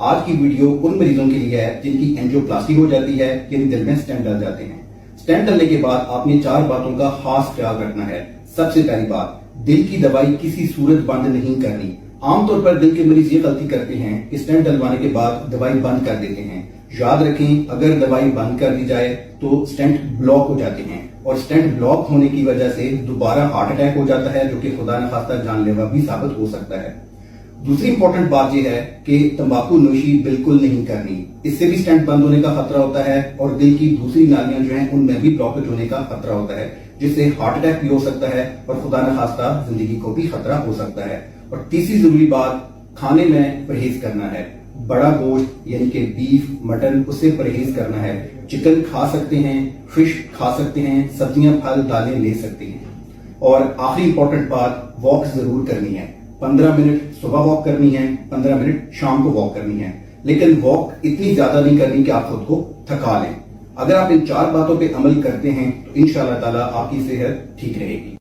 آج کی ویڈیو ان مریضوں کے لیے ہے جن کی اینجیوپلاسٹی ہو جاتی ہے، یعنی دل میں سٹینٹ ڈل جاتے ہیں۔ سٹینٹ ڈلنے کے بعد آپ نے 4 باتوں کا خاص خیال رکھنا ہے۔ سب سے پہلی بات، دل کی دوائی کسی صورت بند نہیں کرنی۔ عام طور پر دل کے مریض یہ غلطی کرتے ہیں کہ سٹینٹ ڈلوانے کے بعد دوائی بند کر دیتے ہیں۔ یاد رکھیں، اگر دوائی بند کر دی جائے تو سٹینٹ بلاک ہو جاتے ہیں، اور سٹینٹ بلاک ہونے کی وجہ سے دوبارہ ہارٹ اٹیک ہو جاتا ہے، جو کہ خدا نخواستہ جان لیوا بھی ثابت ہو سکتا ہے۔ دوسری امپورٹنٹ بات یہ ہے کہ تمباکو نوشی بالکل نہیں کرنی، اس سے بھی سٹینٹ بند ہونے کا خطرہ ہوتا ہے، اور دل کی دوسری نالیاں جو ہیں ان میں بھی بلاکیج ہونے کا خطرہ ہوتا ہے، جس سے ہارٹ اٹیک بھی ہو سکتا ہے اور خدا نخواستہ زندگی کو بھی خطرہ ہو سکتا ہے۔ اور تیسری ضروری بات، کھانے میں پرہیز کرنا ہے۔ بڑا گوشت یعنی کہ بیف، مٹن، اس سے پرہیز کرنا ہے۔ چکن کھا سکتے ہیں، فش کھا سکتے ہیں، سبزیاں، پھل، دالیں لے سکتے ہیں۔ اور آخری امپورٹنٹ بات، واک ضرور کرنی ہے۔ 15 منٹ صبح واک کرنی ہے، 15 منٹ شام کو واک کرنی ہے، لیکن واک اتنی زیادہ نہیں کرنی کہ آپ خود کو تھکا لیں۔ اگر آپ ان 4 باتوں پہ عمل کرتے ہیں تو انشاءاللہ تعالی آپ کی صحت ٹھیک رہے گی۔